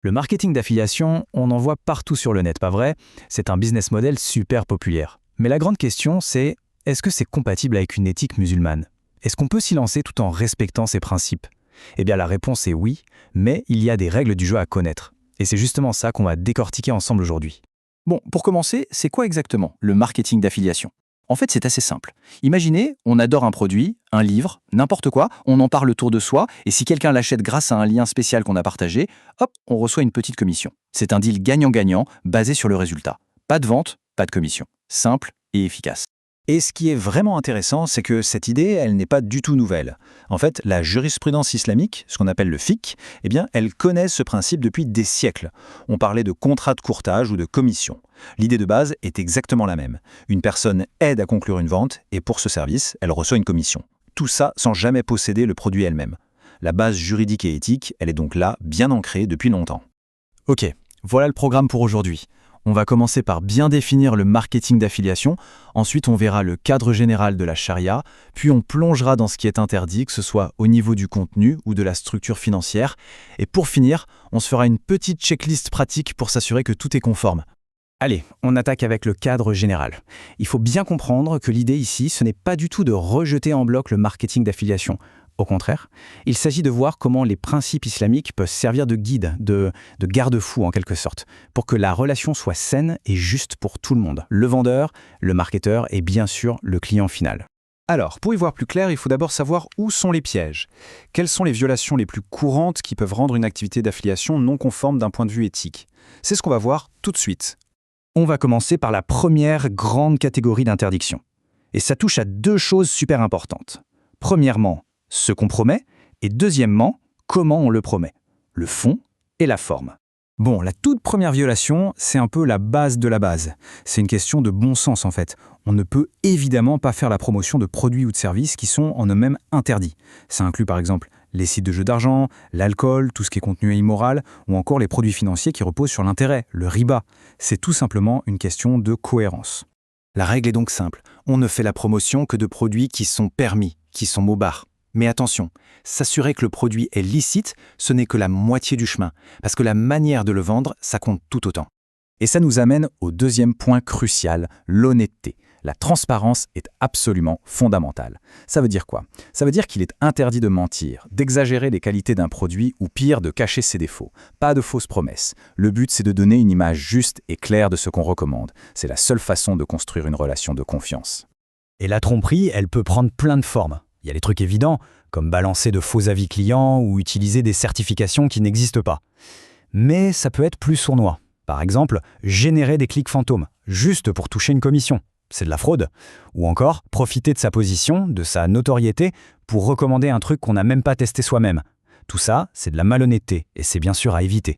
Le marketing d'affiliation, on en voit partout sur le net, pas vrai? C'est un business model super populaire. Mais la grande question, c'est est-ce que c'est compatible avec une éthique musulmane? Est-ce qu'on peut s'y lancer tout en respectant ses principes? Eh bien la réponse est oui, mais il y a des règles du jeu à connaître. Et c'est justement ça qu'on va décortiquer ensemble aujourd'hui. Bon, pour commencer, c'est quoi exactement le marketing d'affiliation? En fait, c'est assez simple. Imaginez, on adore un produit, un livre, n'importe quoi, on en parle autour de soi, et si quelqu'un l'achète grâce à un lien spécial qu'on a partagé, hop, on reçoit une petite commission. C'est un deal gagnant-gagnant basé sur le résultat. Pas de vente, pas de commission. Simple et efficace. Et ce qui est vraiment intéressant, c'est que cette idée, elle n'est pas du tout nouvelle. En fait, la jurisprudence islamique, ce qu'on appelle le fiqh, eh bien, elle connaît ce principe depuis des siècles. On parlait de contrat de courtage ou de commission. L'idée de base est exactement la même. Une personne aide à conclure une vente et pour ce service, elle reçoit une commission. Tout ça sans jamais posséder le produit elle-même. La base juridique et éthique, elle est donc là, bien ancrée depuis longtemps. Ok, voilà le programme pour aujourd'hui. On va commencer par bien définir le marketing d'affiliation, ensuite on verra le cadre général de la charia, puis on plongera dans ce qui est interdit, que ce soit au niveau du contenu ou de la structure financière, et pour finir, on se fera une petite checklist pratique pour s'assurer que tout est conforme. Allez, on attaque avec le cadre général. Il faut bien comprendre que l'idée ici, ce n'est pas du tout de rejeter en bloc le marketing d'affiliation. Au contraire, il s'agit de voir comment les principes islamiques peuvent servir de guide, de garde-fou en quelque sorte, pour que la relation soit saine et juste pour tout le monde, le vendeur, le marketeur et bien sûr le client final. Alors, pour y voir plus clair, il faut d'abord savoir où sont les pièges. Quelles sont les violations les plus courantes qui peuvent rendre une activité d'affiliation non conforme d'un point de vue éthique? C'est ce qu'on va voir tout de suite. On va commencer par la première grande catégorie d'interdiction. Et ça touche à deux choses super importantes. Premièrement, ce qu'on promet, et deuxièmement, comment on le promet, le fond et la forme. Bon, la toute première violation, c'est un peu la base de la base. C'est une question de bon sens en fait. On ne peut évidemment pas faire la promotion de produits ou de services qui sont en eux-mêmes interdits. Ça inclut par exemple les sites de jeux d'argent, l'alcool, tout ce qui est contenu immoral, ou encore les produits financiers qui reposent sur l'intérêt, le riba. C'est tout simplement une question de cohérence. La règle est donc simple. On ne fait la promotion que de produits qui sont permis, qui sont mobards. Mais attention, s'assurer que le produit est licite, ce n'est que la moitié du chemin, parce que la manière de le vendre, ça compte tout autant. Et ça nous amène au deuxième point crucial, l'honnêteté. La transparence est absolument fondamentale. Ça veut dire quoi? Ça veut dire qu'il est interdit de mentir, d'exagérer les qualités d'un produit ou pire, de cacher ses défauts. Pas de fausses promesses. Le but, c'est de donner une image juste et claire de ce qu'on recommande. C'est la seule façon de construire une relation de confiance. Et la tromperie, elle peut prendre plein de formes. Il y a les trucs évidents, comme balancer de faux avis clients ou utiliser des certifications qui n'existent pas. Mais ça peut être plus sournois. Par exemple, générer des clics fantômes, juste pour toucher une commission. C'est de la fraude. Ou encore, profiter de sa position, de sa notoriété, pour recommander un truc qu'on n'a même pas testé soi-même. Tout ça, c'est de la malhonnêteté, et c'est bien sûr à éviter.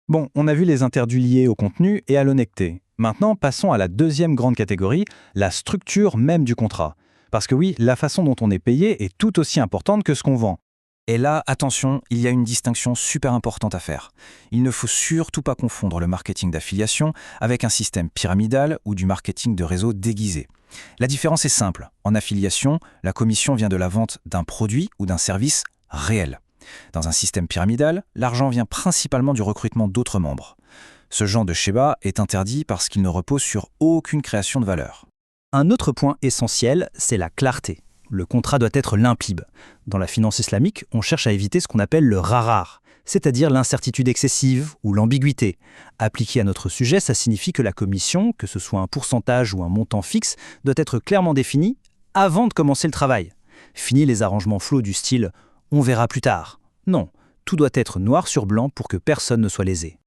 Bon, on a vu les interdits liés au contenu et à l'honnêteté. Maintenant, passons à la deuxième grande catégorie, la structure même du contrat. Parce que oui, la façon dont on est payé est tout aussi importante que ce qu'on vend. Et là, attention, il y a une distinction super importante à faire. Il ne faut surtout pas confondre le marketing d'affiliation avec un système pyramidal ou du marketing de réseau déguisé. La différence est simple. En affiliation, la commission vient de la vente d'un produit ou d'un service réel. Dans un système pyramidal, l'argent vient principalement du recrutement d'autres membres. Ce genre de schéma est interdit parce qu'il ne repose sur aucune création de valeur. Un autre point essentiel, c'est la clarté. Le contrat doit être limpide. Dans la finance islamique, on cherche à éviter ce qu'on appelle le gharar, c'est-à-dire l'incertitude excessive ou l'ambiguïté. Appliqué à notre sujet, ça signifie que la commission, que ce soit un pourcentage ou un montant fixe, doit être clairement définie avant de commencer le travail. Fini les arrangements flots du style « on verra plus tard ». Non, tout doit être noir sur blanc pour que personne ne soit lésé.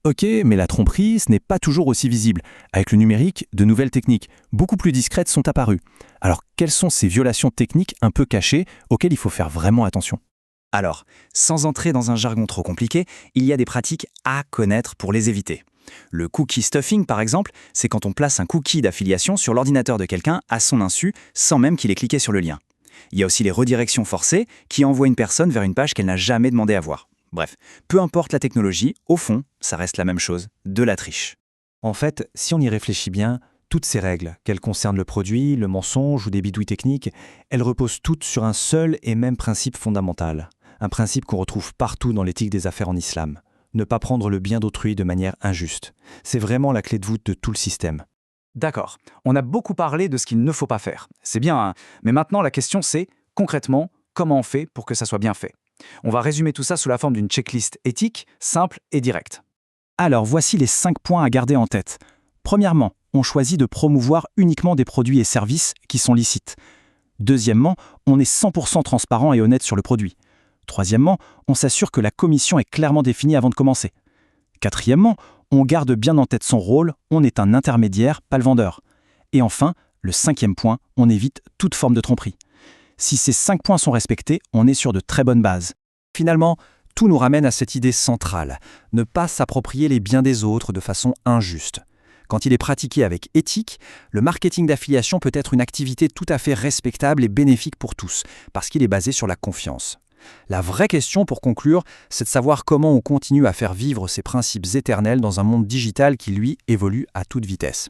Ok, mais la tromperie, ce n'est pas toujours aussi visible. Avec le numérique, de nouvelles techniques, beaucoup plus discrètes, sont apparues. Alors, quelles sont ces violations techniques un peu cachées auxquelles il faut faire vraiment attention? Alors, sans entrer dans un jargon trop compliqué, il y a des pratiques à connaître pour les éviter. Le cookie stuffing, par exemple, c'est quand on place un cookie d'affiliation sur l'ordinateur de quelqu'un à son insu, sans même qu'il ait cliqué sur le lien. Il y a aussi les redirections forcées, qui envoient une personne vers une page qu'elle n'a jamais demandé à voir. Bref, peu importe la technologie, au fond, ça reste la même chose, de la triche. En fait, si on y réfléchit bien, toutes ces règles, qu'elles concernent le produit, le mensonge ou des bidouilles techniques, elles reposent toutes sur un seul et même principe fondamental. Un principe qu'on retrouve partout dans l'éthique des affaires en islam, ne pas prendre le bien d'autrui de manière injuste. C'est vraiment la clé de voûte de tout le système. D'accord, on a beaucoup parlé de ce qu'il ne faut pas faire. C'est bien, hein, mais maintenant la question c'est, concrètement, comment on fait pour que ça soit bien fait? On va résumer tout ça sous la forme d'une checklist éthique, simple et directe. Alors voici les 5 points à garder en tête. Premièrement, on choisit de promouvoir uniquement des produits et services qui sont licites. Deuxièmement, on est 100% transparent et honnête sur le produit. Troisièmement, on s'assure que la commission est clairement définie avant de commencer. Quatrièmement, on garde bien en tête son rôle, on est un intermédiaire, pas le vendeur. Et enfin, le 5e point, on évite toute forme de tromperie. Si ces 5 points sont respectés, on est sur de très bonnes bases. Finalement, tout nous ramène à cette idée centrale, ne pas s'approprier les biens des autres de façon injuste. Quand il est pratiqué avec éthique, le marketing d'affiliation peut être une activité tout à fait respectable et bénéfique pour tous, parce qu'il est basé sur la confiance. La vraie question pour conclure, c'est de savoir comment on continue à faire vivre ces principes éternels dans un monde digital qui, lui, évolue à toute vitesse.